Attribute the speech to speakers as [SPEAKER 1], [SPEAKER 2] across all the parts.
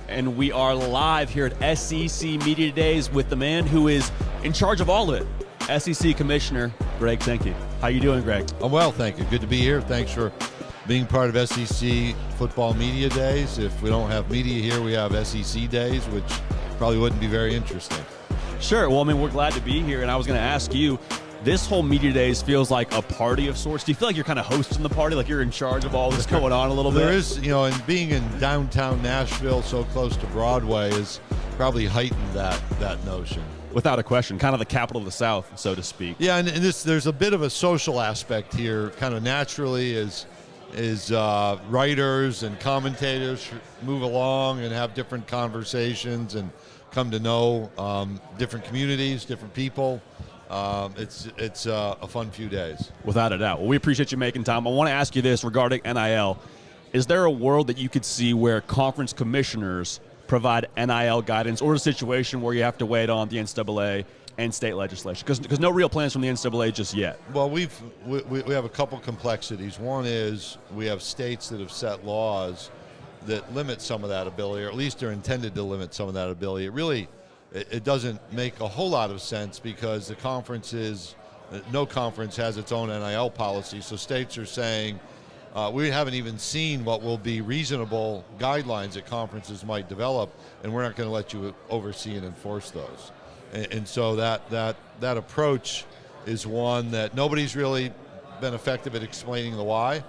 [SPEAKER 1] and we are live here at SEC Media Days with the man who is in charge of all of it, SEC Commissioner Greg Sankey. How you doing, Greg?
[SPEAKER 2] I'm well, thank you. Good to be here. Thanks for being part of SEC Football Media Days. If we don't have media here, we have SEC Days, which probably wouldn't be very interesting.
[SPEAKER 1] Sure. Well, I mean, we're glad to be here, and I was going to ask you, this whole Media Days feels like a party of sorts. Do you feel like you're kind of hosting the party, like you're in charge of all this going on a little bit?
[SPEAKER 2] There is, and being in downtown Nashville, so close to Broadway, is probably heightened that notion.
[SPEAKER 1] Without a question, kind of the capital of the South, so to speak.
[SPEAKER 2] Yeah, and there's a bit of a social aspect here, kind of naturally, as writers and commentators move along and have different conversations and come to know different communities, different people. It's a fun few days.
[SPEAKER 1] Without a doubt. Well, we appreciate you making time. I want to ask you this regarding NIL. Is there a world that you could see where conference commissioners provide NIL guidance, or a situation where you have to wait on the NCAA and state legislation? Because no real plans from the NCAA just yet.
[SPEAKER 2] Well, we have a couple complexities. One is we have states that have set laws that limit some of that ability, or at least are intended to limit some of that ability. It doesn't make a whole lot of sense because no conference has its own NIL policy. So states are saying, we haven't even seen what will be reasonable guidelines that conferences might develop, and we're not going to let you oversee and enforce those. And so that approach is one that nobody's really been effective at explaining the why.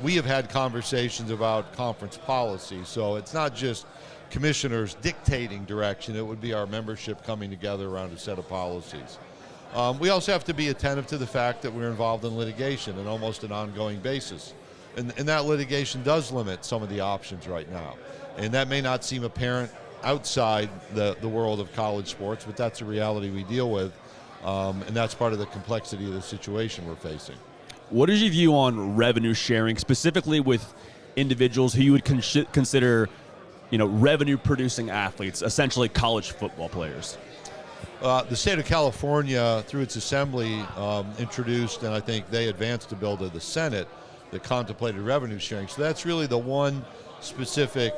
[SPEAKER 2] We have had conversations about conference policy, so it's not just commissioners dictating direction. It would be our membership coming together around a set of policies. We also have to be attentive to the fact that we're involved in litigation on almost an ongoing basis. And that litigation does limit some of the options right now. And that may not seem apparent outside the world of college sports, but that's a reality we deal with. And that's part of the complexity of the situation we're facing.
[SPEAKER 1] What is your view on revenue sharing, specifically with individuals who you would consider revenue-producing athletes, essentially college football players?
[SPEAKER 2] The state of California, through its assembly, introduced, and I think they advanced a bill to the Senate that contemplated revenue sharing. So that's really the one specific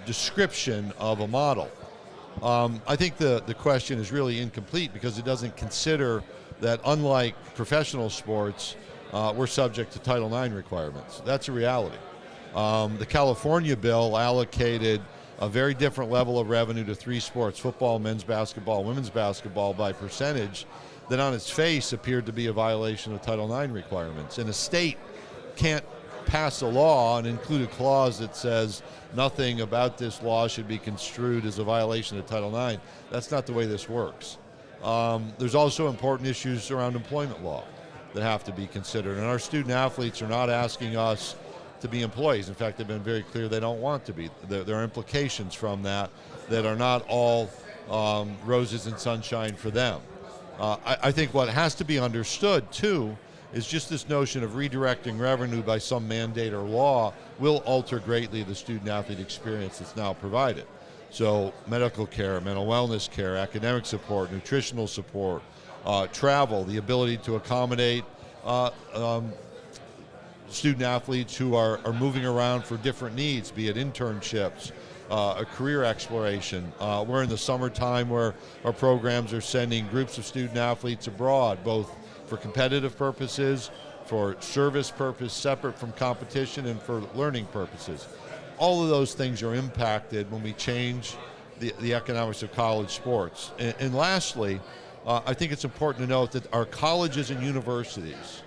[SPEAKER 2] description of a model. I think the question is really incomplete because it doesn't consider that, unlike professional sports, we're subject to Title IX requirements. That's a reality. The California bill allocated a very different level of revenue to three sports: football, men's basketball, women's basketball, by percentage that on its face appeared to be a violation of Title IX requirements. And a state can't pass a law and include a clause that says nothing about this law should be construed as a violation of Title IX. That's not the way this works. There's also important issues around employment law that have to be considered. And our student athletes are not asking us to be employees. In fact, they've been very clear they don't want to be. There are implications from that are not all roses and sunshine for them. I think what has to be understood, too, is just this notion of redirecting revenue by some mandate or law will alter greatly the student-athlete experience that's now provided. So medical care, mental wellness care, academic support, nutritional support, travel, the ability to accommodate student-athletes who are moving around for different needs, be it internships, a career exploration. We're in the summertime where our programs are sending groups of student-athletes abroad, both for competitive purposes, for service purpose, separate from competition, and for learning purposes. All of those things are impacted when we change the economics of college sports. And lastly, I think it's important to note that our colleges and universities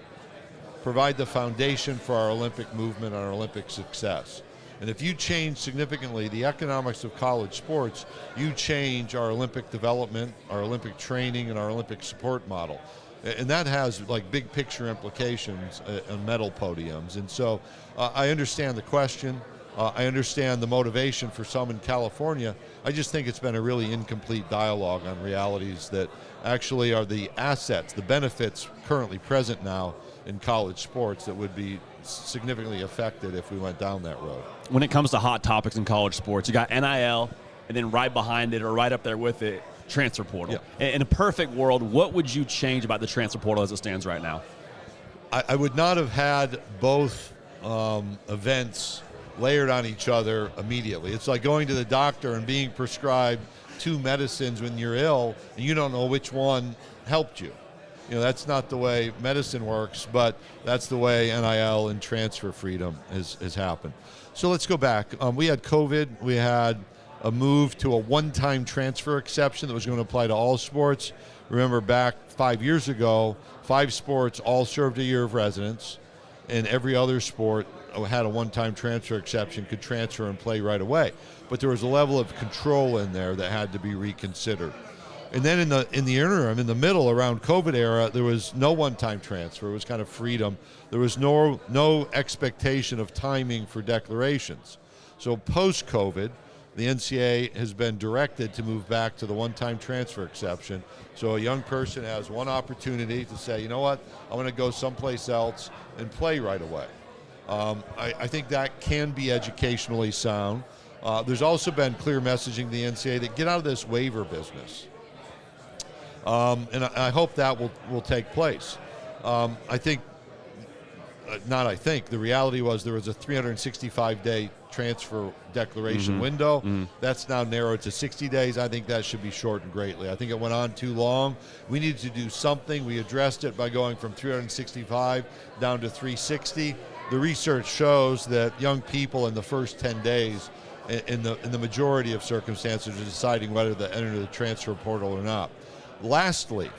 [SPEAKER 2] provide the foundation for our Olympic movement and our Olympic success. And if you change significantly the economics of college sports, you change our Olympic development, our Olympic training, and our Olympic support model. And that has big picture implications on medal podiums. And so I understand the question. I understand the motivation for some in California. I just think it's been a really incomplete dialogue on realities that actually are the assets, the benefits currently present now in college sports that would be significantly affected if we went down that road.
[SPEAKER 1] When it comes to hot topics in college sports, you got NIL, and then right behind it or right up there with it, transfer portal.
[SPEAKER 2] Yeah.
[SPEAKER 1] In a perfect world, what would you change about the transfer portal as it stands right now?
[SPEAKER 2] I would not have had both events layered on each other immediately. It's like going to the doctor and being prescribed 2 medicines when you're ill, and you don't know which one helped you. You know, that's not the way medicine works, but that's the way NIL and transfer freedom has happened. So let's go back. We had COVID. We had a move to a one-time transfer exception that was going to apply to all sports. Remember back 5 years ago, 5 sports all served a year of residence, and every other sport had a one-time transfer exception, could transfer and play right away. But there was a level of control in there that had to be reconsidered. And then in the interim, in the middle, around COVID era, there was no one-time transfer. It was kind of freedom. There was no expectation of timing for declarations. So post-COVID, the NCAA has been directed to move back to the one-time transfer exception. So a young person has one opportunity to say, you know what, I'm going to go someplace else and play right away. I think that can be educationally sound. There's also been clear messaging to the NCAA that get out of this waiver business. And I hope that will take place. The reality was there was a 365-day transfer declaration window. That's now narrowed to 60 days. I think that should be shortened greatly. I think it went on too long. We needed to do something. We addressed it by going from 365 down to 360. The research shows that young people in the first 10 days, in the majority of circumstances, are deciding whether to enter the transfer portal or not. Lastly,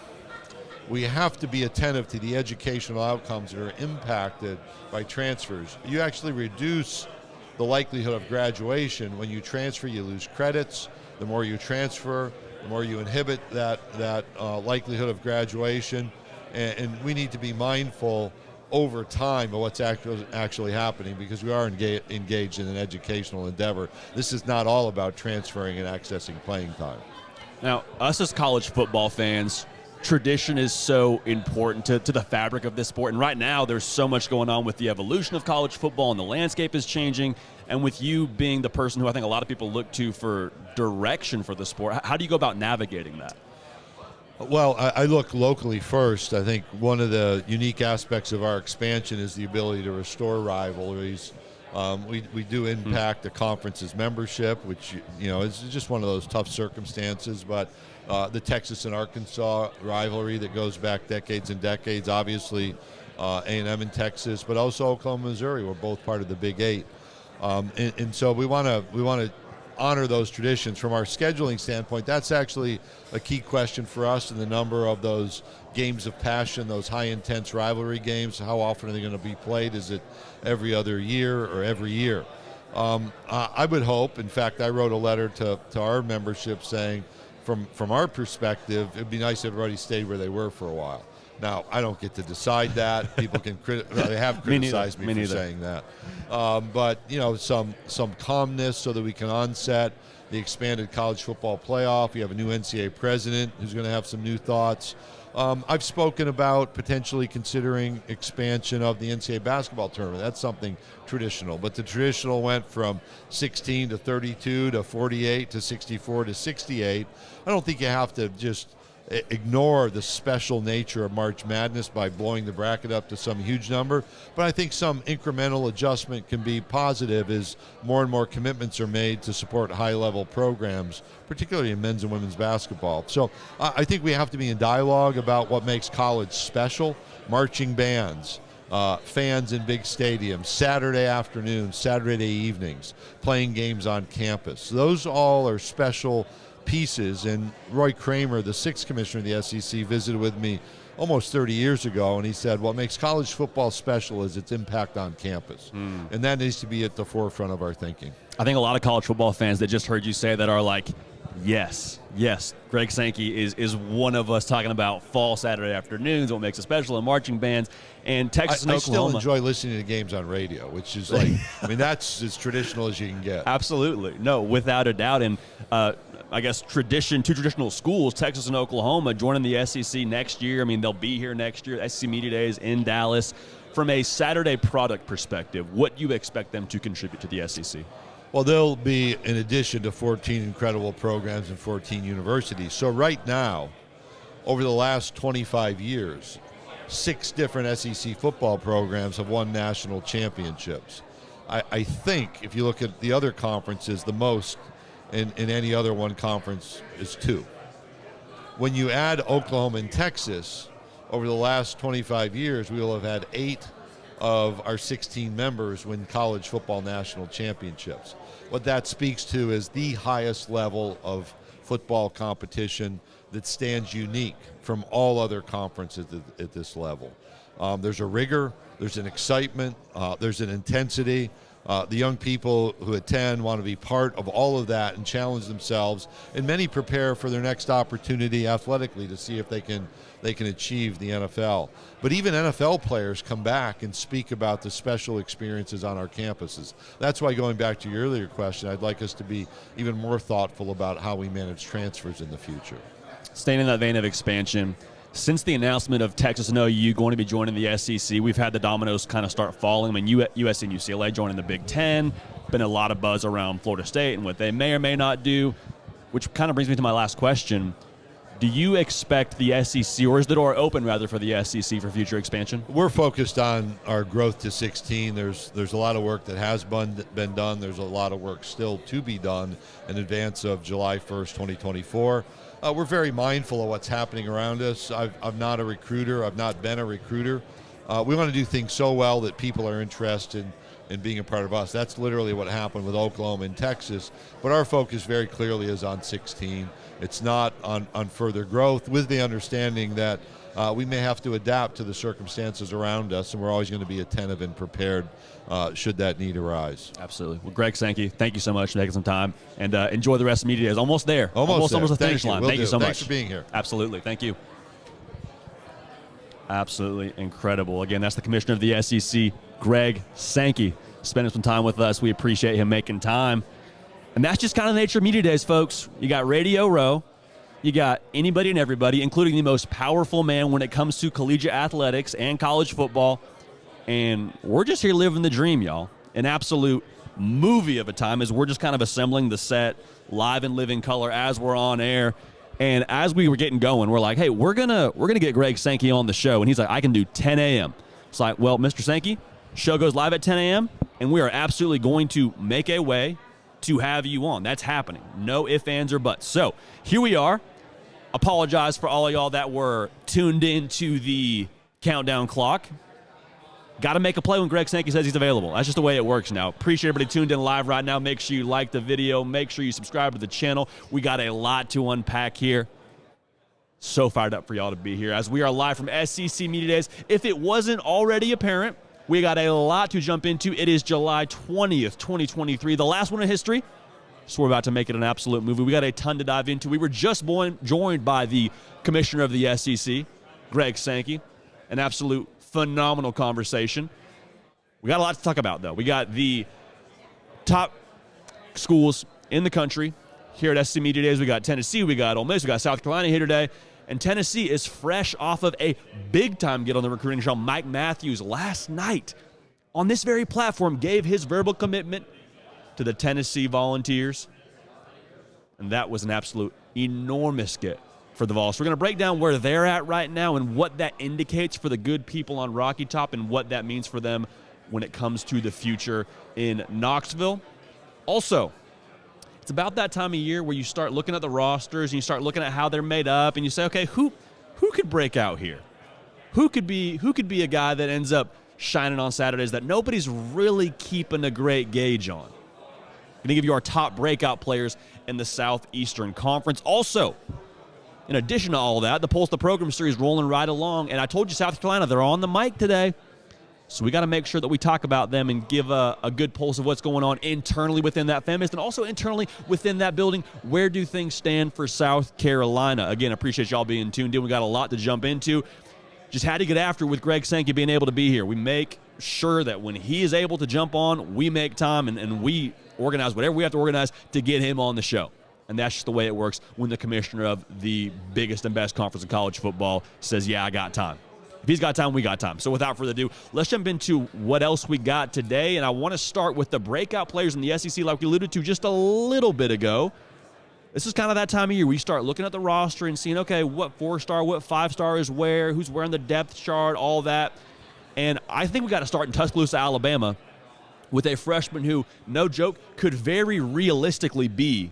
[SPEAKER 2] we have to be attentive to the educational outcomes that are impacted by transfers. You actually reduce the likelihood of graduation. When you transfer, you lose credits. The more you transfer, the more you inhibit that likelihood of graduation. And we need to be mindful over time of what's actually happening, because we are engaged in an educational endeavor. This is not all about transferring and accessing playing time.
[SPEAKER 1] Now, us as college football fans, tradition is so important to the fabric of this sport. And right now, there's so much going on with the evolution of college football, and the landscape is changing. And with you being the person who I think a lot of people look to for direction for the sport, how do you go about navigating that?
[SPEAKER 2] Well, I look locally first. I think one of the unique aspects of our expansion is the ability to restore rivalries. We do impact the conference's membership, which is just one of those tough circumstances. But the Texas and Arkansas rivalry that goes back decades and decades, obviously A&M in Texas, but also Oklahoma, Missouri. We're both part of the Big Eight, and so we want to honor those traditions. From our scheduling standpoint, that's actually a key question for us in the number of those games of passion, those high-intense rivalry games. How often are they going to be played? Is it every other year or every year? I would hope, in fact, I wrote a letter to our membership saying, from our perspective, it'd be nice if everybody stayed where they were for a while. Now, I don't get to decide that. People can they have criticized me for saying that. But some calmness so that we can onset the expanded college football playoff. You have a new NCAA president who's going to have some new thoughts. I've spoken about potentially considering expansion of the NCAA basketball tournament. That's something traditional. But the traditional went from 16 to 32 to 48 to 64 to 68. I don't think you have to just ignore the special nature of March Madness by blowing the bracket up to some huge number, but I think some incremental adjustment can be positive as more and more commitments are made to support high-level programs, particularly in men's and women's basketball. So I think we have to be in dialogue about what makes college special. Marching bands, fans in big stadiums, Saturday afternoons, Saturday evenings, playing games on campus. Those all are special pieces. And Roy Kramer, the sixth commissioner of the SEC, visited with me almost 30 years ago, and he said what makes college football special is its impact on campus. And that needs to be at the forefront of our thinking.
[SPEAKER 1] I think a lot of college football fans that just heard you say that are like, yes, Greg Sankey is one of us talking about fall Saturday afternoons, what makes it special, and marching bands, and Texas and Oklahoma.
[SPEAKER 2] I still enjoy listening to games on radio, which is like, I mean, that's as traditional as you can get.
[SPEAKER 1] Absolutely. No, without a doubt. And I guess two traditional schools, Texas and Oklahoma, joining the SEC next year. I mean, they'll be here next year. SEC Media Days in Dallas. From a Saturday product perspective, what do you expect them to contribute to the SEC?
[SPEAKER 2] Well, they'll be in addition to 14 incredible programs and 14 universities. So right now, over the last 25 years, 6 different SEC football programs have won national championships. I think if you look at the other conferences, the most in any other one conference is 2. When you add Oklahoma and Texas, over the last 25 years, we will have had 8 of our 16 members win college football national championships. What that speaks to is the highest level of football competition that stands unique from all other conferences at this level. There's a rigor, there's an excitement, there's an intensity. The young people who attend want to be part of all of that and challenge themselves, and many prepare for their next opportunity athletically to see if they can achieve the NFL. But even NFL players come back and speak about the special experiences on our campuses. That's why, going back to your earlier question, I'd like us to be even more thoughtful about how we manage transfers in the future.
[SPEAKER 1] Staying in that vein of expansion, since the announcement of Texas and OU going to be joining the SEC, we've had the dominoes kind of start falling. I mean, USC and UCLA joining the Big Ten. Been a lot of buzz around Florida State and what they may or may not do, which kind of brings me to my last question. Do you expect the SEC, or is the door open, rather, for the SEC for future expansion?
[SPEAKER 2] We're focused on our growth to 16. There's a lot of work that has been done. There's a lot of work still to be done in advance of July 1st, 2024. We're very mindful of what's happening around us. I'm not a recruiter. I've not been a recruiter. We want to do things so well that people are interested in being a part of us. That's literally what happened with Oklahoma and Texas. But our focus very clearly is on 16. It's not on further growth, with the understanding that we may have to adapt to the circumstances around us, and we're always going to be attentive and prepared should that need arise.
[SPEAKER 1] Absolutely. Well, Greg Sankey, thank you so much for taking some time, and enjoy the rest of media days. Almost there. Almost the finish line. Thank you so much.
[SPEAKER 2] Thanks for being here.
[SPEAKER 1] Absolutely. Thank you. Absolutely incredible. Again, that's the commissioner of the SEC, Greg Sankey, spending some time with us. We appreciate him making time. And that's just kind of the nature of media days, folks. You got Radio Row. You got anybody and everybody, including the most powerful man when it comes to collegiate athletics and college football. And we're just here living the dream, y'all. An absolute movie of a time as we're just kind of assembling the set live and living color as we're on air. And as we were getting going, we're like, hey, we're gonna get Greg Sankey on the show. And he's like, I can do 10 a.m. It's like, well, Mr. Sankey, show goes live at 10 a.m., and we are absolutely going to make a way to have you on. That's happening. No ifs, ands, or buts. So here we are. Apologize for all of y'all that were tuned in to the countdown clock. Got to make a play when Greg Sankey says he's available. That's just the way it works now. Appreciate everybody tuned in live right now. Make sure you like the video. Make sure you subscribe to the channel. We got a lot to unpack here. So fired up for y'all to be here as we are live from SEC Media Days. If it wasn't already apparent, we got a lot to jump into. It is July 20th, 2023, the last one in history. So we're about to make it an absolute movie. We got a ton to dive into. We were just joined by the commissioner of the SEC, Greg Sankey. An absolute phenomenal conversation. We got a lot to talk about, though. We got the top schools in the country here at SEC Media Days. We got Tennessee, we got Ole Miss, we got South Carolina here today. And Tennessee is fresh off of a big-time get on the recruiting trail. Mike Matthews last night on this very platform gave his verbal commitment to the Tennessee Volunteers. And that was an absolute enormous get for the Vols. So we're going to break down where they're at right now and what that indicates for the good people on Rocky Top and what that means for them when it comes to the future in Knoxville. Also, it's about that time of year where you start looking at the rosters and you start looking at how they're made up and you say, okay, who could break out here? Who could be a guy that ends up shining on Saturdays that nobody's really keeping a great gauge on? I'm going to give you our top breakout players in the Southeastern Conference. Also, in addition to all that, the Pulse the Program series rolling right along. And I told you South Carolina, they're on the mic today. So we got to make sure that we talk about them and give a good pulse of what's going on internally within that fan base and also internally within that building. Where do things stand for South Carolina? Again, appreciate y'all being tuned in. We got a lot to jump into. Just had to get after with Greg Sankey being able to be here. We make sure that when he is able to jump on, we make time and we organize whatever we have to organize to get him on the show. And that's just the way it works when the commissioner of the biggest and best conference in college football says, yeah, I got time. If he's got time, we got time. So without further ado, let's jump into what else we got today. And I want to start with the breakout players in the SEC like we alluded to just a little bit ago. This is kind of that time of year where you start looking at the roster and seeing, okay, what 4-star, what 5-star is where, who's wearing the depth chart, all that. And I think we got to start in Tuscaloosa, Alabama, with a freshman who, no joke, could very realistically be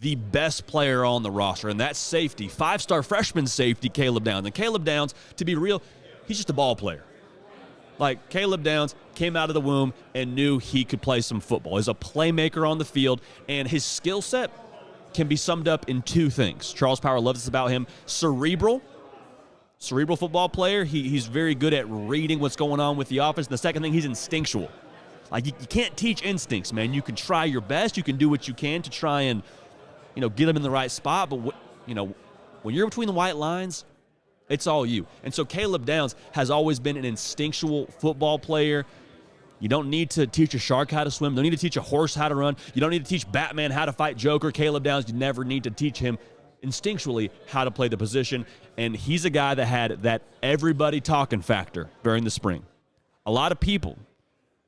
[SPEAKER 1] the best player on the roster, and that's safety, 5-star freshman safety Caleb Downs. And Caleb Downs, to be real, he's just a ball player. Like, Caleb Downs came out of the womb and knew he could play some football. He's a playmaker on the field, and his skill set can be summed up in 2 things. Charles Power loves this about him. Cerebral football player. He's very good at reading what's going on with the offense. And the second thing, he's instinctual. Like, you can't teach instincts, man. You can try your best. You can do what you can to try and, get them in the right spot. But, when you're between the white lines, it's all you. And so Caleb Downs has always been an instinctual football player. You don't need to teach a shark how to swim. You don't need to teach a horse how to run. You don't need to teach Batman how to fight Joker. Caleb Downs, you never need to teach him instinctually how to play the position. And he's a guy that had that everybody talking factor during the spring. A lot of people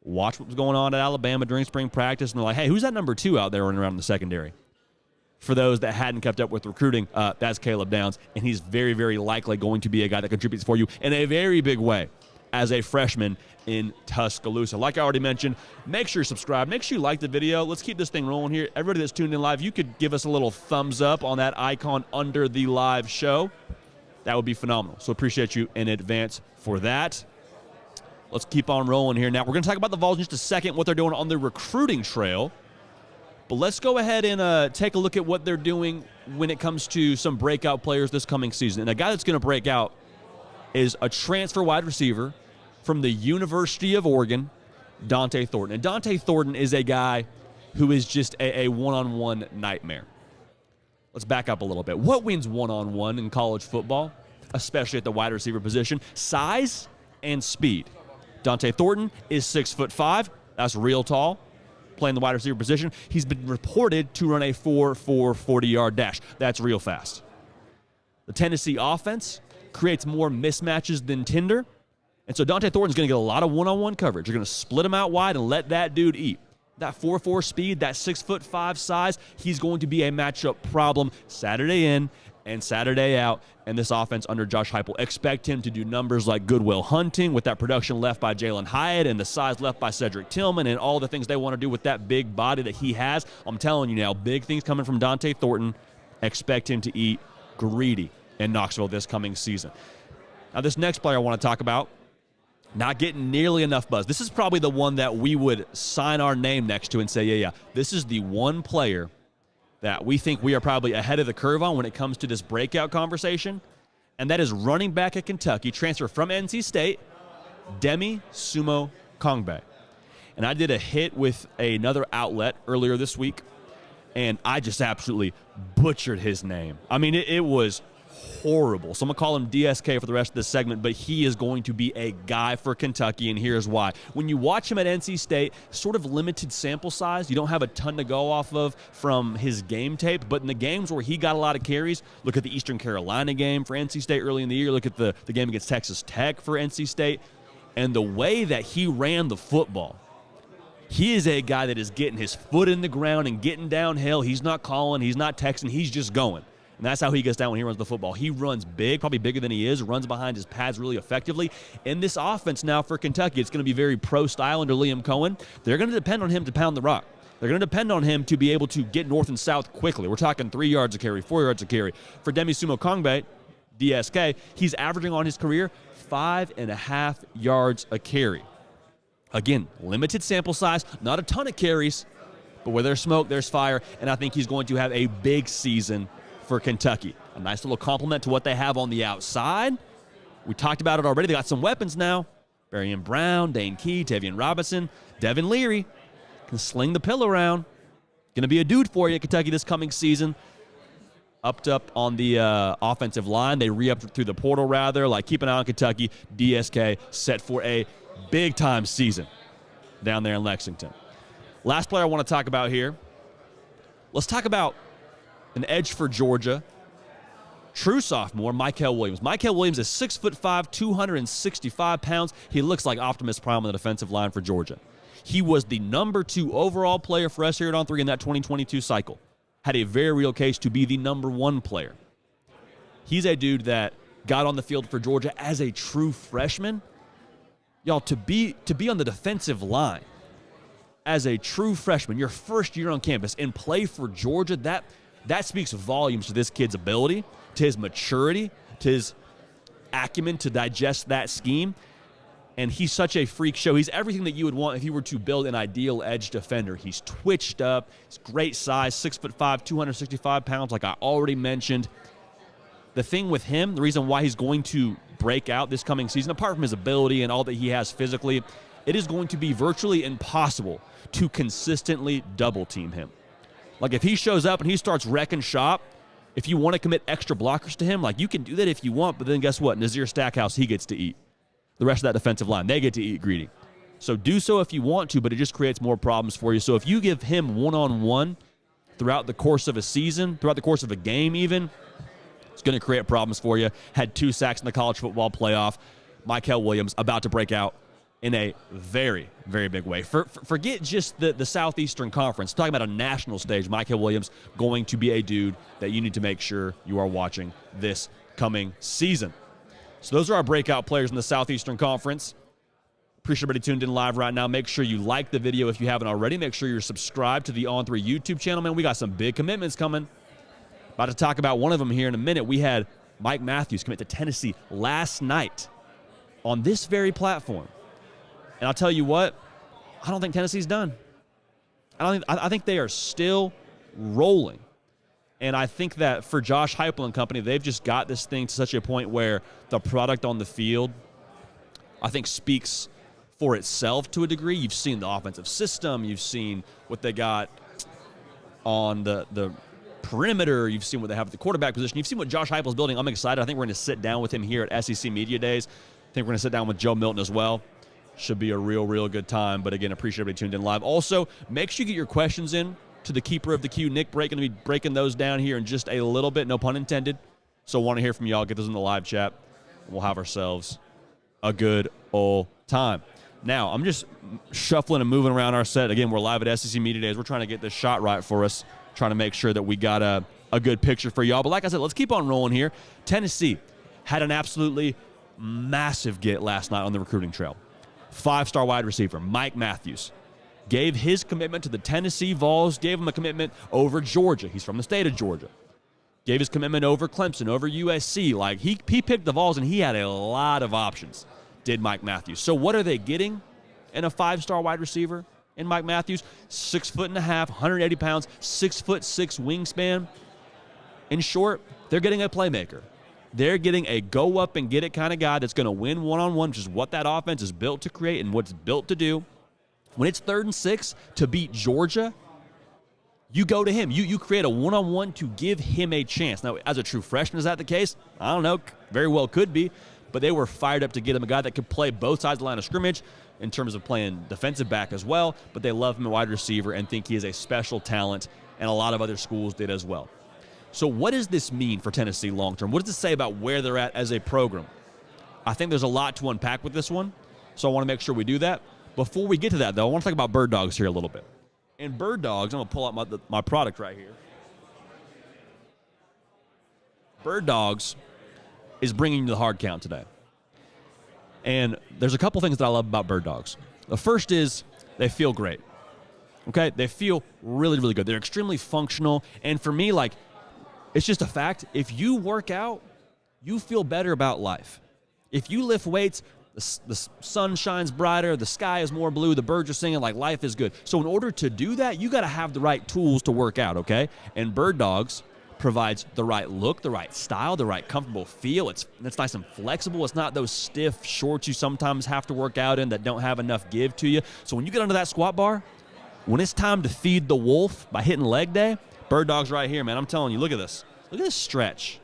[SPEAKER 1] watched what was going on at Alabama during spring practice, and they're like, hey, who's that number 2 out there running around in the secondary? For those that hadn't kept up with recruiting, that's Caleb Downs, and he's very, very likely going to be a guy that contributes for you in a very big way as a freshman in Tuscaloosa. Like I already mentioned, make sure you subscribe. Make sure you like the video. Let's keep this thing rolling here. Everybody that's tuned in live, you could give us a little thumbs up on that icon under the live show. That would be phenomenal. So appreciate you in advance for that. Let's keep on rolling here. Now, we're going to talk about the Vols in just a second, what they're doing on the recruiting trail. But let's go ahead and take a look at what they're doing when it comes to some breakout players this coming season. And a guy that's going to break out is a transfer wide receiver from the University of Oregon, Dante Thornton. And Dante Thornton is a guy who is just a one-on-one nightmare. Let's back up a little bit. What wins one-on-one in college football, especially at the wide receiver position? Size and speed. Dante Thornton is 6'5". That's real tall, playing the wide receiver position. He's been reported to run a 4.4 40-yard dash. That's real fast. The Tennessee offense creates more mismatches than Tinder. And so Dante Thornton's going to get a lot of one-on-one coverage. You're going to split him out wide and let that dude eat. That 4.4 speed, that 6'5" size, he's going to be a matchup problem Saturday in and Saturday out. And this offense under Josh Heupel, expect him to do numbers like Goodwill Hunting with that production left by Jalen Hyatt and the size left by Cedric Tillman and all the things they want to do with that big body that he has. I'm telling you now, big things coming from Dante Thornton. Expect him to eat greedy in Knoxville this coming season. Now, this next player I want to talk about, not getting nearly enough buzz. This is probably the one that we would sign our name next to and say, yeah, this is the one player that we think we are probably ahead of the curve on when it comes to this breakout conversation, and that is running back at Kentucky, transfer from NC State, Demi Sumo Kongbe. And I did a hit with another outlet earlier this week, and I just absolutely butchered his name. I mean, it was horrible. So I'm going to call him DSK for the rest of this segment, but he is going to be a guy for Kentucky, and here's why. When you watch him at NC State, sort of limited sample size. You don't have a ton to go off of from his game tape, but in the games where he got a lot of carries, look at the Eastern Carolina game for NC State early in the year, look at the game against Texas Tech for NC State, and the way that he ran the football. He is a guy that is getting his foot in the ground and getting downhill. He's not calling, he's not texting, he's just going. And that's how he gets down when he runs the football. He runs big, probably bigger than he is, runs behind his pads really effectively. In this offense now for Kentucky, it's going to be very pro-style under Liam Cohen. They're going to depend on him to pound the rock. They're going to depend on him to be able to get north and south quickly. We're talking 3 yards a carry, 4 yards a carry. For Demi Sumo Kongbe, DSK, he's averaging on his career 5.5 yards a carry. Again, limited sample size, not a ton of carries, but where there's smoke, there's fire, and I think he's going to have a big season for Kentucky. A nice little compliment to what they have on the outside. We talked about it already. They got some weapons now. Barian Brown, Dane Key, Tavian Robinson, Devin Leary can sling the pill around. Going to be a dude for you at Kentucky this coming season. Upped up on the offensive line. They re-upped through the portal, rather. Like, keep an eye on Kentucky. DSK set for a big-time season down there in Lexington. Last player I want to talk about here. Let's talk about an edge for Georgia. True sophomore, Mykel Williams. Mykel Williams is 6'5", 265 pounds. He looks like Optimus Prime on the defensive line for Georgia. He was the number 2 overall player for us here at On3 in that 2022 cycle. Had a very real case to be the number 1 player. He's a dude that got on the field for Georgia as a true freshman. Y'all, to be on the defensive line as a true freshman, your first year on campus, and play for Georgia, that speaks volumes to this kid's ability, to his maturity, to his acumen to digest that scheme. And he's such a freak show. He's everything that you would want if you were to build an ideal edge defender. He's twitched up. He's great size, 6'5", 265 pounds, like I already mentioned. The thing with him, the reason why he's going to break out this coming season, apart from his ability and all that he has physically, it is going to be virtually impossible to consistently double team him. Like if he shows up and he starts wrecking shop, if you want to commit extra blockers to him, like you can do that if you want, but then guess what? Nazir Stackhouse, he gets to eat. The rest of that defensive line, they get to eat greedy. So do so if you want to, but it just creates more problems for you. So if you give him one-on-one throughout the course of a season, throughout the course of a game even, it's going to create problems for you. Had 2 sacks in the college football playoff. Mykel Williams about to break out in a very, very big way. Forget just the Southeastern Conference. Talking about a national stage, Mykel Williams going to be a dude that you need to make sure you are watching this coming season. So those are our breakout players in the Southeastern Conference. Appreciate everybody tuned in live right now. Make sure you like the video if you haven't already. Make sure you're subscribed to the On3 YouTube channel. Man, we got some big commitments coming. About to talk about one of them here in a minute. We had Mike Matthews commit to Tennessee last night on this very platform. And I'll tell you what, I don't think Tennessee's done. I think they are still rolling. And I think that for Josh Heupel and company, they've just got this thing to such a point where the product on the field, I think, speaks for itself to a degree. You've seen the offensive system. You've seen what they got on the perimeter. You've seen what they have at the quarterback position. You've seen what Josh Heupel's building. I'm excited. I think we're going to sit down with him here at SEC Media Days. I think we're going to sit down with Joe Milton as well. Should be a real, real good time. But, again, appreciate everybody tuned in live. Also, make sure you get your questions in to the keeper of the queue. Nick going to be breaking those down here in just a little bit, no pun intended. So want to hear from y'all. Get those in the live chat. We'll have ourselves a good old time. Now, I'm just shuffling and moving around our set. Again, we're live at SEC Media Days. We're trying to get this shot right for us, trying to make sure that we got a good picture for y'all. But like I said, let's keep on rolling here. Tennessee had an absolutely massive get last night on the recruiting trail. 5-star wide receiver, Mike Matthews, gave his commitment to the Tennessee Vols, gave him a commitment over Georgia. He's from the state of Georgia. Gave his commitment over Clemson, over USC. Like, he picked the Vols, and he had a lot of options, did Mike Matthews. So what are they getting in a 5-star wide receiver in Mike Matthews? 6'1.5", 180 pounds, 6'6" wingspan. In short, they're getting a playmaker. They're getting a go-up-and-get-it kind of guy that's going to win one-on-one, which is what that offense is built to create and what it's built to do. When it's 3rd and 6 to beat Georgia, you go to him. You create a one-on-one to give him a chance. Now, as a true freshman, is that the case? I don't know. Very well could be. But they were fired up to get him a guy that could play both sides of the line of scrimmage in terms of playing defensive back as well. But they love him a wide receiver and think he is a special talent, and a lot of other schools did as well. So what does this mean for Tennessee long-term? What does it say about where they're at as a program? I think there's a lot to unpack with this one, so I want to make sure we do that. Before we get to that, though, I want to talk about Bird Dogs here a little bit. And Bird Dogs, I'm going to pull out my product right here. Bird Dogs is bringing you the hard count today. And there's a couple things that I love about Bird Dogs. The first is they feel great. Okay? They feel really, really good. They're extremely functional. And for me, like, it's just a fact. If you work out, you feel better about life. If you lift weights, the sun shines brighter, the sky is more blue, the birds are singing, like life is good. So in order to do that, you got to have the right tools to work out, okay? And Bird Dogs provides the right look, the right style, the right comfortable feel. It's nice and flexible. It's not those stiff shorts you sometimes have to work out in that don't have enough give to you. So when you get under that squat bar, when it's time to feed the wolf by hitting leg day, Bird Dogs right here, man. I'm telling you, look at this. Look at this stretch.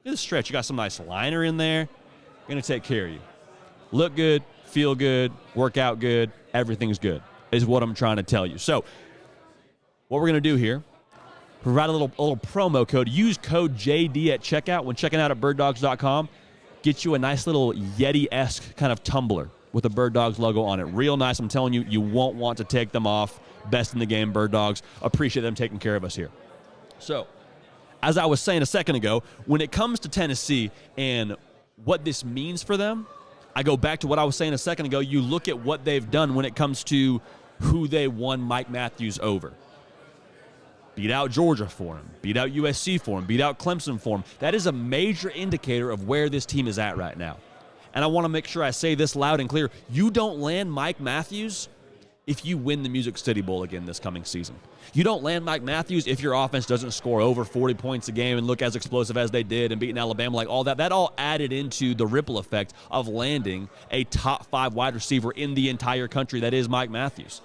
[SPEAKER 1] Look at this stretch. You got some nice liner in there. Going to take care of you. Look good, feel good, work out good, everything's good is what I'm trying to tell you. So what we're going to do here, provide a little promo code. Use code JD at checkout when checking out at birddogs.com. Get you a nice little Yeti-esque kind of tumbler with a Bird Dogs logo on it. Real nice. I'm telling you, you won't want to take them off. Best in the game, Bird Dogs. Appreciate them taking care of us here. So as I was saying a second ago, when it comes to Tennessee and what this means for them, I go back to what I was saying a second ago. You look at what they've done when it comes to who they won Mike Matthews over. Beat out Georgia for him, beat out USC for him, beat out Clemson for him. That is a major indicator of where this team is at right now. And I want to make sure I say this loud and clear. You don't land Mike Matthews if you win the Music City Bowl again this coming season. You don't land Mike Matthews if your offense doesn't score over 40 points a game and look as explosive as they did and beating Alabama, like all that. That all added into the ripple effect of landing a top 5 wide receiver in the entire country that is Mike Matthews.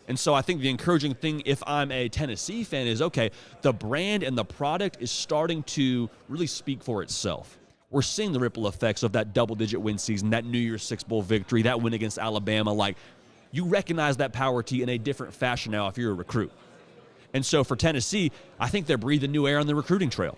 [SPEAKER 1] And so I think the encouraging thing, if I'm a Tennessee fan, is, okay, the brand and the product is starting to really speak for itself. We're seeing the ripple effects of that double-digit win season, that New Year's Six Bowl victory, that win against Alabama. Like, you recognize that power T in a different fashion now if you're a recruit. And so for Tennessee, I think they're breathing new air on the recruiting trail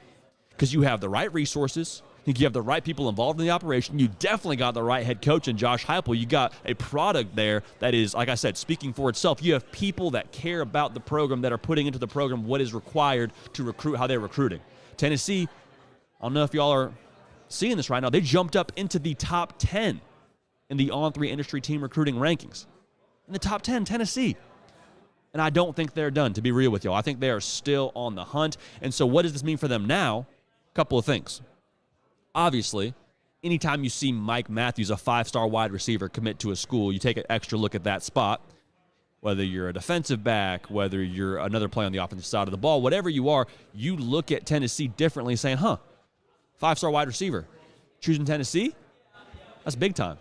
[SPEAKER 1] because you have the right resources. I think you have the right people involved in the operation. You definitely got the right head coach in Josh Heupel. You got a product there that is, like I said, speaking for itself. You have people that care about the program, that are putting into the program what is required to recruit, how they're recruiting. Tennessee, I don't know if y'all are seeing this right now, they jumped up into the top 10 in the On3 industry team recruiting rankings. In the top 10, Tennessee. And I don't think they're done, to be real with y'all. I think they are still on the hunt. And so what does this mean for them now? A couple of things. Obviously, anytime you see Mike Matthews, a 5-star wide receiver, commit to a school, you take an extra look at that spot, whether you're a defensive back, whether you're another play on the offensive side of the ball, whatever you are, you look at Tennessee differently, saying, 5-star wide receiver, choosing Tennessee? That's big time.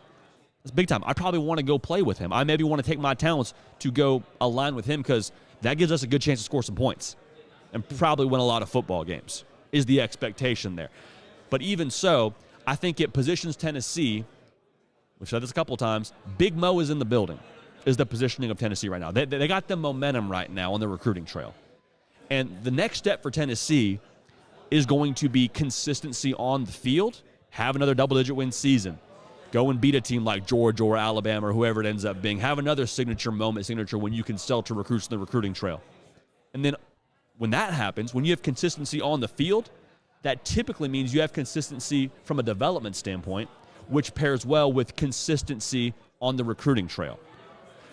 [SPEAKER 1] That's big time. I probably want to go play with him. I maybe want to take my talents to go align with him because that gives us a good chance to score some points and probably win a lot of football games, is the expectation there. But even so, I think it positions Tennessee, we've said this a couple of times, Big Mo is in the building, is the positioning of Tennessee right now. They got the momentum right now on the recruiting trail. And the next step for Tennessee is going to be consistency on the field, have another double-digit win season, go and beat a team like Georgia or Alabama or whoever it ends up being, have another signature when you can sell to recruits in the recruiting trail. And then when that happens, when you have consistency on the field, that typically means you have consistency from a development standpoint, which pairs well with consistency on the recruiting trail.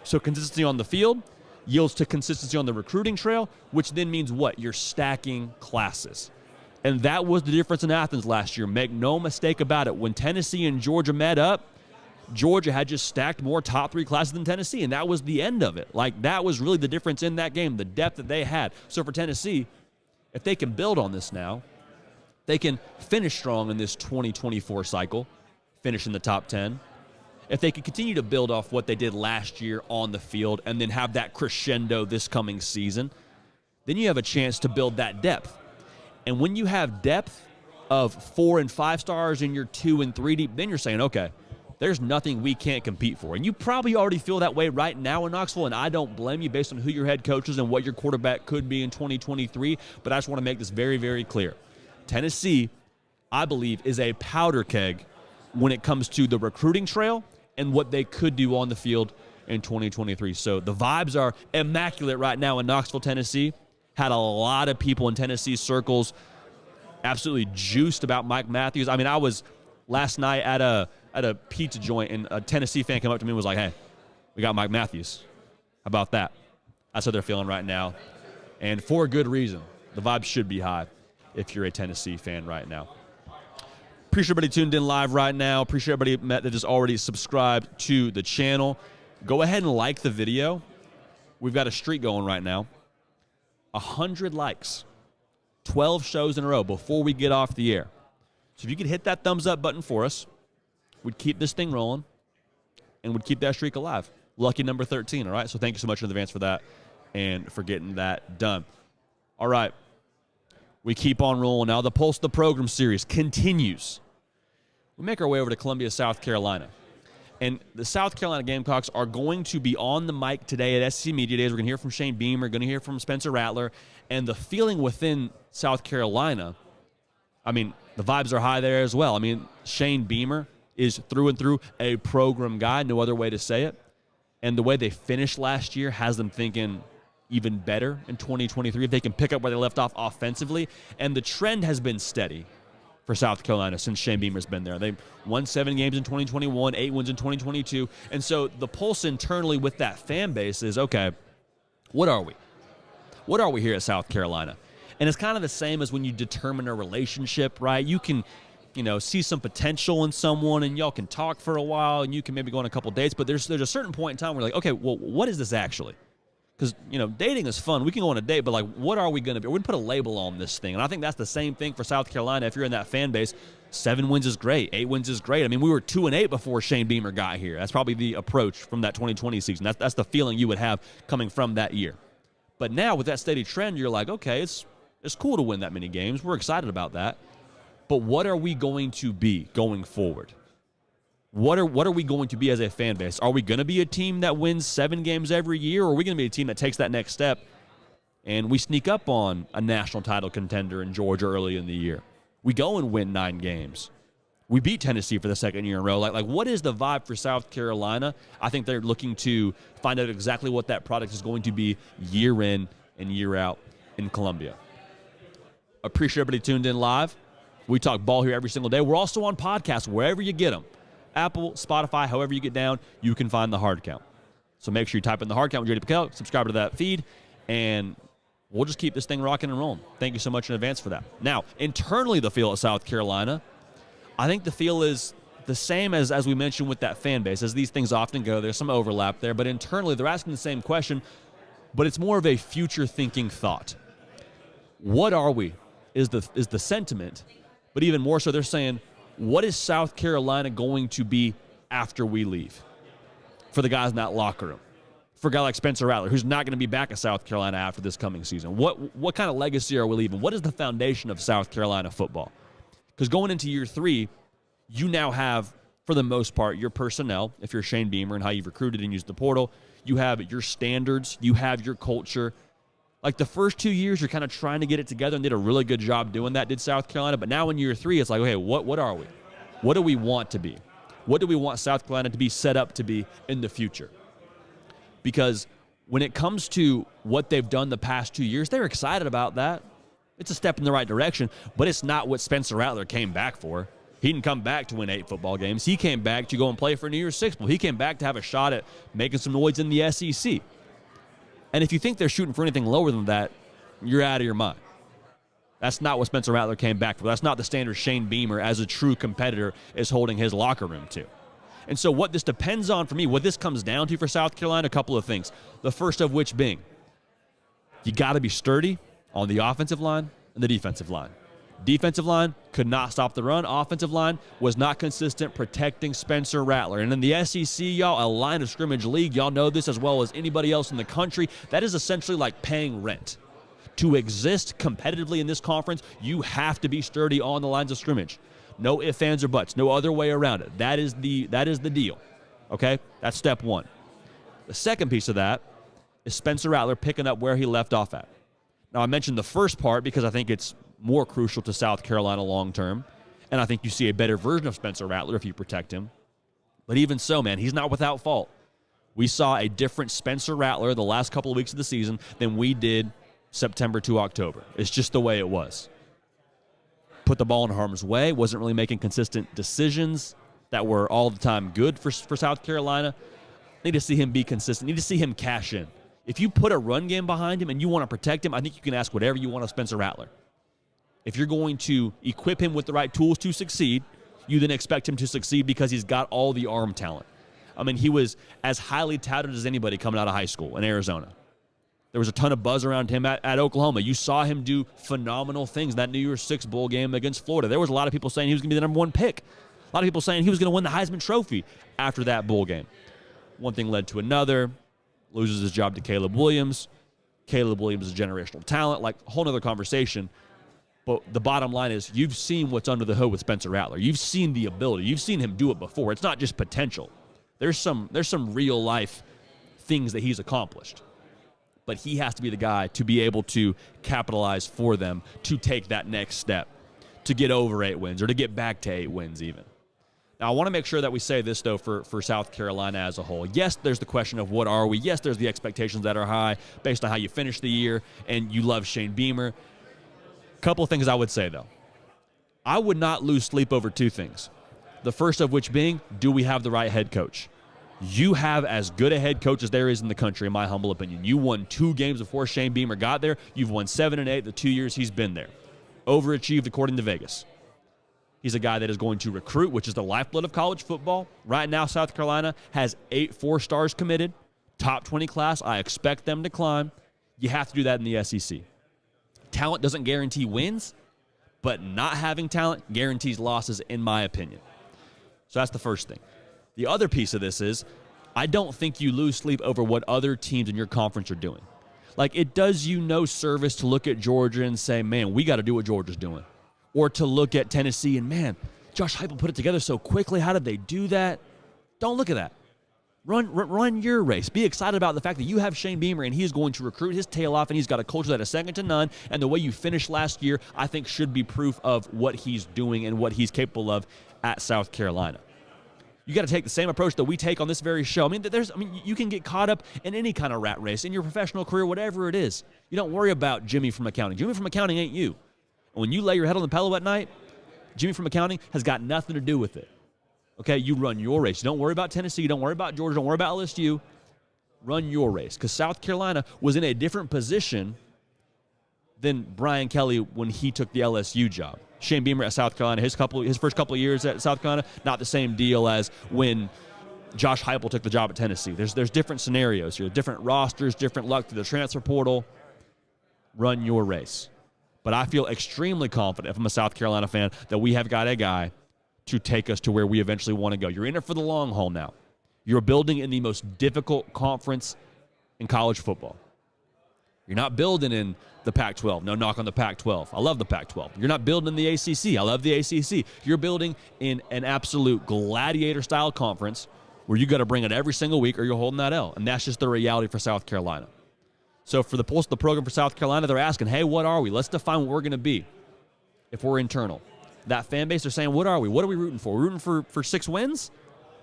[SPEAKER 1] So consistency on the field yields to consistency on the recruiting trail, which then means what? You're stacking classes. And that was the difference in Athens last year. Make no mistake about it. When Tennessee and Georgia met up, Georgia had just stacked more top 3 classes than Tennessee, and that was the end of it. Like, that was really the difference in that game, the depth that they had. So for Tennessee, if they can build on this now, they can finish strong in this 2024 cycle, finish in the top 10. If they can continue to build off what they did last year on the field and then have that crescendo this coming season, then you have a chance to build that depth. And when you have depth of 4 and 5 stars and you're 2 and 3 deep, then you're saying, okay, there's nothing we can't compete for. And you probably already feel that way right now in Knoxville, and I don't blame you based on who your head coach is and what your quarterback could be in 2023, but I just want to make this very, very clear. Tennessee, I believe, is a powder keg when it comes to the recruiting trail and what they could do on the field in 2023. So the vibes are immaculate right now in Knoxville, Tennessee. Had a lot of people in Tennessee circles absolutely juiced about Mike Matthews. I mean, I was last night at a pizza joint, and a Tennessee fan came up to me and was like, hey, we got Mike Matthews. How about that? That's how they're feeling right now. And for a good reason. The vibes should be high if you're a Tennessee fan right now. Appreciate everybody tuned in live right now. Appreciate everybody that is already subscribed to the channel. Go ahead and like the video. We've got a streak going right now. 100 likes. 12 shows in a row before we get off the air. So if you could hit that thumbs up button for us, we'd keep this thing rolling and we'd keep that streak alive. Lucky number 13, all right? So thank you so much in advance for that and for getting that done. All right. We keep on rolling now. The Pulse of the Program series continues. We make our way over to Columbia, South Carolina. And the South Carolina Gamecocks are going to be on the mic today at SEC Media Days. We're going to hear from Shane Beamer, going to hear from Spencer Rattler. And the feeling within South Carolina, I mean, the vibes are high there as well. I mean, Shane Beamer is through and through a program guy, no other way to say it. And the way they finished last year has them thinking even better in 2023 if they can pick up where they left off offensively. And the trend has been steady for South Carolina since Shane Beamer's been there. They won 7 games in 2021, 8 wins in 2022. And so the pulse internally with that fan base is, okay, what are we? What are we here at South Carolina? And it's kind of the same as when you determine a relationship, right? You can, see some potential in someone, and y'all can talk for a while, and you can maybe go on a couple dates, but there's a certain point in time where you're like, okay, well, what is this actually? Because, dating is fun. We can go on a date, but, what are we going to be? We're going to put a label on this thing. And I think that's the same thing for South Carolina. If you're in that fan base, 7 wins is great. 8 wins is great. I mean, we were 2-8 before Shane Beamer got here. That's probably the approach from that 2020 season. That's the feeling you would have coming from that year. But now with that steady trend, you're like, okay, it's cool to win that many games. We're excited about that. But what are we going to be going forward? What are we going to be as a fan base? Are we going to be a team that wins 7 games every year, or are we going to be a team that takes that next step and we sneak up on a national title contender in Georgia early in the year? We go and win 9 games. We beat Tennessee for the second year in a row. Like what is the vibe for South Carolina? I think they're looking to find out exactly what that product is going to be year in and year out in Columbia. Appreciate everybody tuned in live. We talk ball here every single day. We're also on podcasts wherever you get them. Apple, Spotify, however you get down, you can find the Hard Count. So make sure you type in the Hard Count with J.D. Piquet, subscribe to that feed, and we'll just keep this thing rocking and rolling. Thank you so much in advance for that. Now, internally, the feel at South Carolina, I think the feel is the same as we mentioned with that fan base. As these things often go, there's some overlap there, but internally, they're asking the same question, but it's more of a future-thinking thought. What are we is the sentiment, but even more so, they're saying, what is South Carolina going to be after we leave? For the guys in that locker room. For a guy like Spencer Rattler, who's not going to be back at South Carolina after this coming season. What kind of legacy are we leaving? What is the foundation of South Carolina football? Because going into year 3, you now have, for the most part, your personnel, if you're Shane Beamer and how you've recruited and used the portal. You have your standards. You have your culture. Like the first 2 years, you're kind of trying to get it together and did a really good job doing that, did South Carolina. But now in year 3, it's like, okay, what are we? What do we want to be? What do we want South Carolina to be set up to be in the future? Because when it comes to what they've done the past 2 years, they're excited about that. It's a step in the right direction, but it's not what Spencer Rattler came back for. He didn't come back to win 8 football games. He came back to go and play for New Year's Six Bowl. He came back to have a shot at making some noise in the SEC. And if you think they're shooting for anything lower than that, you're out of your mind. That's not what Spencer Rattler came back for. That's not the standard Shane Beamer as a true competitor is holding his locker room to. And so what this depends on for me, what this comes down to for South Carolina, a couple of things. The first of which being, you got to be sturdy on the offensive line and the defensive line. Defensive line could not stop the run. Offensive line was not consistent protecting Spencer Rattler. And in the SEC, y'all, a line of scrimmage league, y'all know this as well as anybody else in the country, that is essentially like paying rent. To exist competitively in this conference, you have to be sturdy on the lines of scrimmage. No ifs, ands, or buts. No other way around it. That is the deal. Okay? That's step one. The second piece of that is Spencer Rattler picking up where he left off at. Now, I mentioned the first part because I think it's more crucial to South Carolina long term, and I think you see a better version of Spencer Rattler if you protect him. But even so, man, he's not without fault. We saw a different Spencer Rattler the last couple of weeks of the season than we did September to October. It's just the way it was. Put the ball in harm's way, wasn't really making consistent decisions that were all the time good for South Carolina. Need to see him be consistent. Need to see him cash in. If you put a run game behind him and you want to protect him, I think you can ask whatever you want of Spencer Rattler. If you're going to equip him with the right tools to succeed, you then expect him to succeed because he's got all the arm talent. I mean, he was as highly touted as anybody coming out of high school in Arizona. There was a ton of buzz around him at Oklahoma. You saw him do phenomenal things. That New Year's Six Bowl game against Florida, there was a lot of people saying he was going to be the number 1 pick. A lot of people saying he was going to win the Heisman Trophy after that bowl game. One thing led to another. Loses his job to Caleb Williams. Caleb Williams is a generational talent, like a whole other conversation. But the bottom line is you've seen what's under the hood with Spencer Rattler. You've seen the ability. You've seen him do it before. It's not just potential. There's some real life things that he's accomplished. But he has to be the guy to be able to capitalize for them to take that next step, to get over 8 wins or to get back to 8 wins even. Now, I want to make sure that we say this, though, for South Carolina as a whole. Yes, there's the question of what are we. Yes, there's the expectations that are high based on how you finish the year, and you love Shane Beamer. Couple of things I would say, though. I would not lose sleep over two things. The first of which being, do we have the right head coach? You have as good a head coach as there is in the country, in my humble opinion. You won 2 games before Shane Beamer got there. You've won 7 and 8 the 2 years he's been there. Overachieved according to Vegas. He's a guy that is going to recruit, which is the lifeblood of college football. Right now, South Carolina has 8 4-stars committed. Top 20 class. I expect them to climb. You have to do that in the SEC. Talent doesn't guarantee wins, but not having talent guarantees losses, in my opinion. So that's the first thing. The other piece of this is I don't think you lose sleep over what other teams in your conference are doing. Like, it does you no service to look at Georgia and say, man, we got to do what Georgia's doing. Or to look at Tennessee and, man, Josh Heupel put it together so quickly. How did they do that? Don't look at that. Run your race. Be excited about the fact that you have Shane Beamer and he's going to recruit his tail off and he's got a culture that is second to none. And the way you finished last year, I think, should be proof of what he's doing and what he's capable of at South Carolina. You got to take the same approach that we take on this very show. You can get caught up in any kind of rat race in your professional career, whatever it is. You don't worry about Jimmy from accounting. Jimmy from accounting ain't you. And when you lay your head on the pillow at night, Jimmy from accounting has got nothing to do with it. Okay, you run your race. You don't worry about Tennessee. You don't worry about Georgia. Don't worry about LSU. Run your race. Because South Carolina was in a different position than Brian Kelly when he took the LSU job. Shane Beamer at South Carolina, his first couple of years at South Carolina, not the same deal as when Josh Heupel took the job at Tennessee. There's different scenarios here, different rosters, different luck through the transfer portal. Run your race. But I feel extremely confident, if I'm a South Carolina fan, that we have got a guy to take us to where we eventually want to go. You're in it for the long haul now. You're building in the most difficult conference in college football. You're not building in the Pac-12. No knock on the Pac-12. I love the Pac-12. You're not building in the ACC. I love the ACC. You're building in an absolute gladiator-style conference where you got to bring it every single week or you're holding that L. And that's just the reality for South Carolina. So for the pulse of the program for South Carolina, they're asking, hey, what are we? Let's define what we're going to be if we're internal. That fan base, they're saying, what are we? What are we rooting for? We're rooting for 6 wins?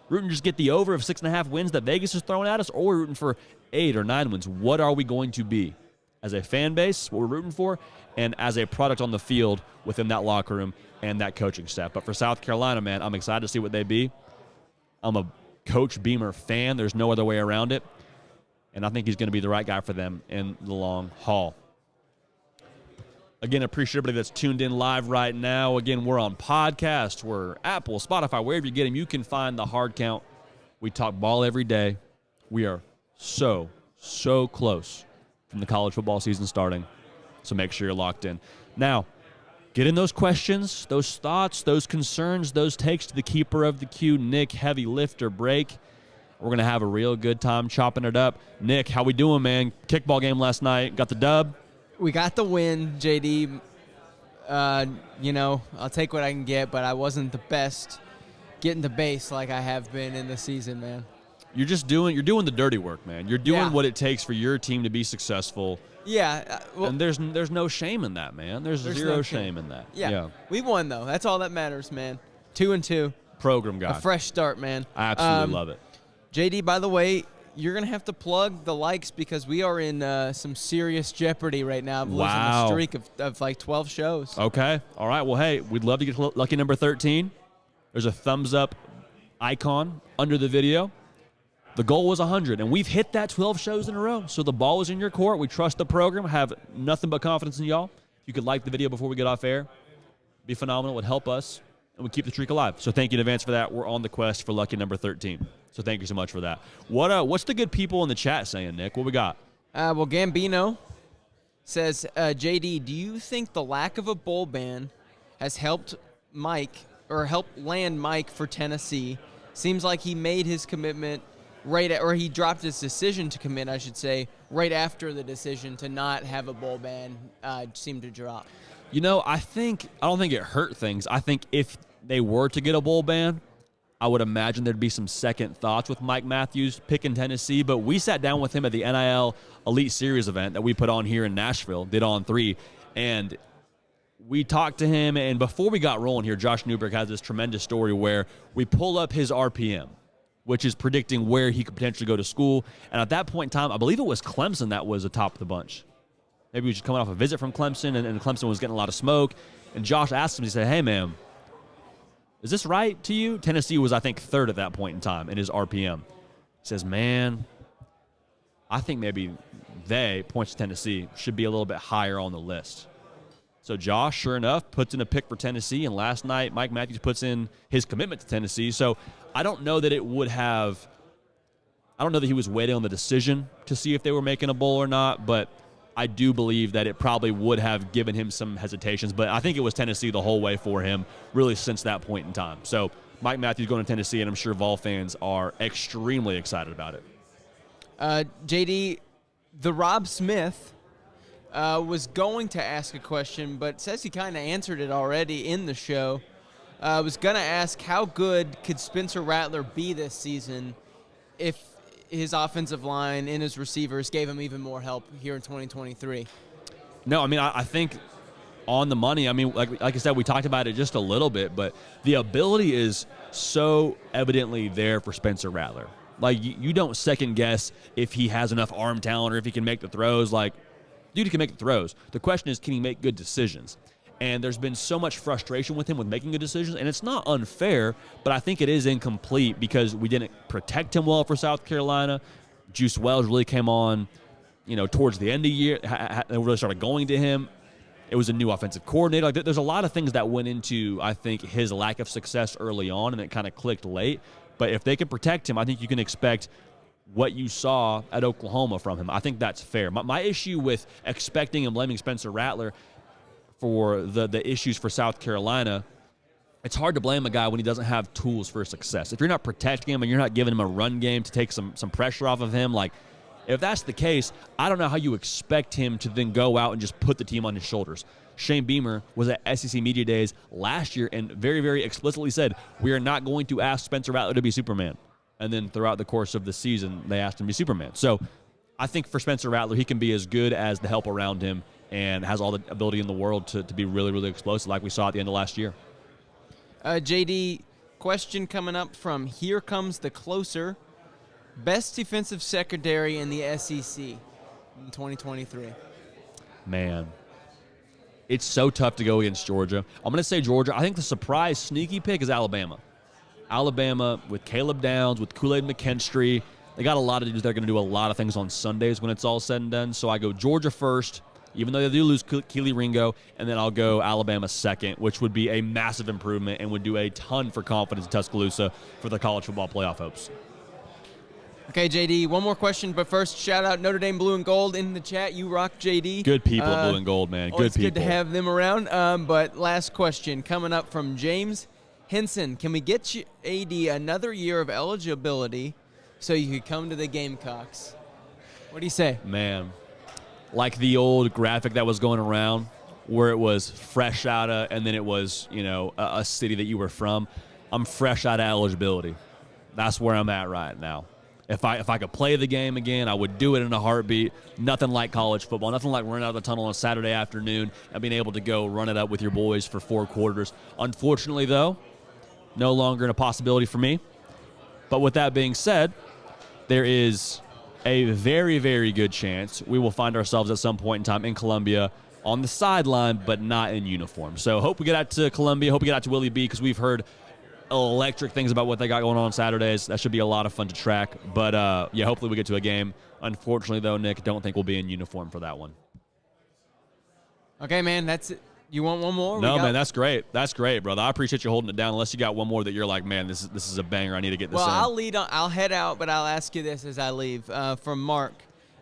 [SPEAKER 1] Rooting to just get the over of 6.5 wins that Vegas is throwing at us? Or we're rooting for 8 or 9 wins? What are we going to be? As a fan base, what we're rooting for, and as a product on the field within that locker room and that coaching staff. But for South Carolina, man, I'm excited to see what they be. I'm a Coach Beamer fan. There's no other way around it. And I think he's going to be the right guy for them in the long haul. Again, appreciate everybody that's tuned in live right now. Again, we're on podcast. We're Apple, Spotify, wherever you get them. You can find the hard count. We talk ball every day. We are so close from the college football season starting. So make sure you're locked in. Now, get in those questions, those thoughts, those concerns, those takes to the keeper of the queue, Nick, heavy lift or break. We're going to have a real good time chopping it up. Nick, how we doing, man? Kickball game last night. Got the dub?
[SPEAKER 3] We got the win, JD. I'll take what I can get, but I wasn't the best getting the base like I have been in the season, man.
[SPEAKER 1] You're doing the dirty work, man. You're doing what it takes for your team to be successful.
[SPEAKER 3] Yeah.
[SPEAKER 1] And there's no shame in that, man. There's zero shame in that.
[SPEAKER 3] Yeah. We won, though. That's all that matters, man. 2-2.
[SPEAKER 1] Program guy.
[SPEAKER 3] A fresh start, man.
[SPEAKER 1] I absolutely love it.
[SPEAKER 3] JD, by the way, you're going to have to plug the likes because we are in some serious jeopardy right now of losing a streak of like 12 shows.
[SPEAKER 1] Okay. All right. Well, hey, we'd love to get lucky number 13. There's a thumbs up icon under the video. The goal was 100, and we've hit that 12 shows in a row. So the ball is in your court. We trust the program, have nothing but confidence in y'all. If you could like the video before we get off air, be phenomenal. It would help us, and we'd keep the streak alive. So thank you in advance for that. We're on the quest for lucky number 13. So thank you so much for that. What's the good people in the chat saying, Nick? What we got?
[SPEAKER 3] Well, Gambino says, JD, do you think the lack of a bowl ban has helped land Mike for Tennessee? Seems like he made his commitment he dropped his decision to commit, I should say, right after the decision to not have a bowl ban seemed to drop.
[SPEAKER 1] I don't think it hurt things. I think if they were to get a bowl ban, I would imagine there'd be some second thoughts with Mike Matthews picking Tennessee. But we sat down with him at the NIL Elite Series event that we put on here in Nashville, did on 3, and we talked to him. And before we got rolling here, Josh Newberg has this tremendous story where we pull up his RPM, which is predicting where he could potentially go to school. And at that point in time, I believe it was Clemson that was atop of the bunch. Maybe he was just coming off a visit from Clemson, and Clemson was getting a lot of smoke. And Josh asked him, he said, hey, man, is this right to you? Tennessee was, I think, third at that point in time in his RPM. He says, man, I think maybe points to Tennessee, should be a little bit higher on the list. So Josh, sure enough, puts in a pick for Tennessee, and last night Mike Matthews puts in his commitment to Tennessee. So I don't know that he was waiting on the decision to see if they were making a bowl or not, but I do believe that it probably would have given him some hesitations. But I think it was Tennessee the whole way for him, really since that point in time. So Mike Matthews going to Tennessee, and I'm sure Vol fans are extremely excited about it.
[SPEAKER 3] JD, the Rob Smith was going to ask a question, but says he kind of answered it already in the show. Was going to ask, how good could Spencer Rattler be this season if his offensive line and his receivers gave him even more help here in 2023?
[SPEAKER 1] No, I mean, I think on the money, I mean, like I said, we talked about it just a little bit, but the ability is so evidently there for Spencer Rattler. Like, you don't second guess if he has enough arm talent or if he can make the throws. Like, dude, he can make the throws. The question is, can he make good decisions? And there's been so much frustration with him with making good decisions, and it's not unfair, but I think it is incomplete because we didn't protect him well for South Carolina. Juice Wells really came on, towards the end of the year, and really started going to him. It was a new offensive coordinator. Like, there's a lot of things that went into, I think, his lack of success early on, and it kind of clicked late. But if they can protect him, I think you can expect what you saw at Oklahoma from him. I think that's fair. My issue with expecting and blaming Spencer Rattler for the issues for South Carolina, it's hard to blame a guy when he doesn't have tools for success. If you're not protecting him and you're not giving him a run game to take some pressure off of him, like, if that's the case, I don't know how you expect him to then go out and just put the team on his shoulders. Shane Beamer was at SEC Media Days last year and very, very explicitly said, we are not going to ask Spencer Rattler to be Superman. And then throughout the course of the season, they asked him to be Superman. So I think for Spencer Rattler, he can be as good as the help around him and has all the ability in the world to be really, really explosive like we saw at the end of last year.
[SPEAKER 3] JD, question coming up from Here Comes the Closer. Best defensive secondary in the SEC in 2023.
[SPEAKER 1] Man, it's so tough to go against Georgia. I'm going to say Georgia. I think the surprise sneaky pick is Alabama. Alabama with Caleb Downs, with Kool-Aid McKinstry. They got a lot of dudes that are going to do a lot of things on Sundays when it's all said and done. So I go Georgia first, even though they do lose Keely Ringo, and then I'll go Alabama second, which would be a massive improvement and would do a ton for confidence in Tuscaloosa for the college football playoff hopes.
[SPEAKER 3] Okay, JD, one more question, but first, shout out Notre Dame Blue and Gold in the chat. You rock, JD.
[SPEAKER 1] Good people, Blue and Gold, man. Good people.
[SPEAKER 3] It's good to have them around. But last question coming up from James Henson. Can we get you, AD, another year of eligibility so you could come to the Gamecocks? What do you say?
[SPEAKER 1] Man, like the old graphic that was going around where it was fresh out of, and then it was, a city that you were from. I'm fresh out of eligibility. That's where I'm at right now. If I could play the game again, I would do it in a heartbeat. Nothing like college football. Nothing like running out of the tunnel on a Saturday afternoon and being able to go run it up with your boys for 4 quarters. Unfortunately, though, no longer a possibility for me. But with that being said, there is a very, very good chance we will find ourselves at some point in time in Columbia on the sideline, but not in uniform. So hope we get out to Columbia. Hope we get out to Willie B, because we've heard electric things about what they got going on Saturdays. That should be a lot of fun to track. But, hopefully we get to a game. Unfortunately, though, Nick, don't think we'll be in uniform for that one.
[SPEAKER 3] Okay, man, that's it. You want one more?
[SPEAKER 1] No, man, that's great. That's great, brother. I appreciate you holding it down. Unless you got one more that you're like, man, this is a banger. I need to get this in.
[SPEAKER 3] Well, I'll head out, but I'll ask you this as I leave. From Mark,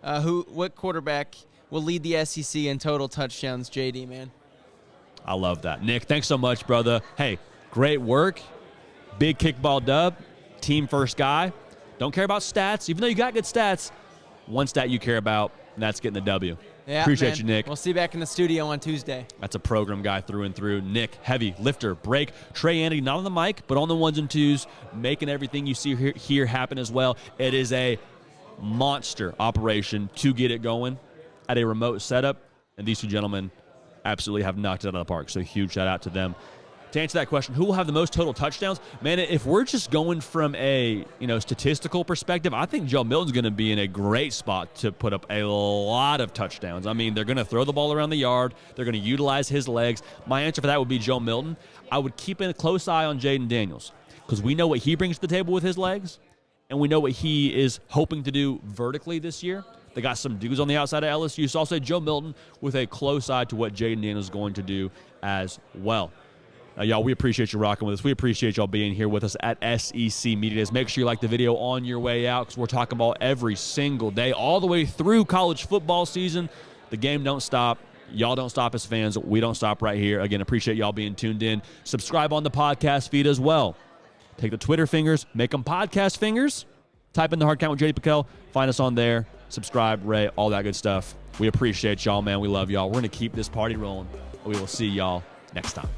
[SPEAKER 3] what quarterback will lead the SEC in total touchdowns, JD, man?
[SPEAKER 1] I love that. Nick, thanks so much, brother. Hey, great work. Big kickball dub, team first guy. Don't care about stats. Even though you got good stats, one stat you care about, and that's getting the W.
[SPEAKER 3] Yeah,
[SPEAKER 1] appreciate you, Nick.
[SPEAKER 3] We'll see you back in the studio on Tuesday.
[SPEAKER 1] That's a program guy through and through. Nick, heavy, lifter, break. Trey Andy, not on the mic, but on the ones and twos, making everything you see here happen as well. It is a monster operation to get it going at a remote setup, and these two gentlemen absolutely have knocked it out of the park. So huge shout out to them. to answer that question, who will have the most total touchdowns? Man, if we're just going from a statistical perspective, I think Joe Milton's going to be in a great spot to put up a lot of touchdowns. I mean, they're going to throw the ball around the yard. They're going to utilize his legs. My answer for that would be Joe Milton. I would keep a close eye on Jaden Daniels because we know what he brings to the table with his legs, and we know what he is hoping to do vertically this year. They got some dudes on the outside of LSU, so I'll say Joe Milton with a close eye to what Jaden Daniels is going to do as well. Y'all, we appreciate you rocking with us. We appreciate y'all being here with us at SEC Media Days. Make sure you like the video on your way out because we're talking about every single day, all the way through college football season. The game don't stop. Y'all don't stop as fans. We don't stop right here. Again, appreciate y'all being tuned in. Subscribe on the podcast feed as well. Take the Twitter fingers, make them podcast fingers. Type in the hard count with JD Pickell. Find us on there. Subscribe, rate, all that good stuff. We appreciate y'all, man. We love y'all. We're going to keep this party rolling. We will see y'all next time.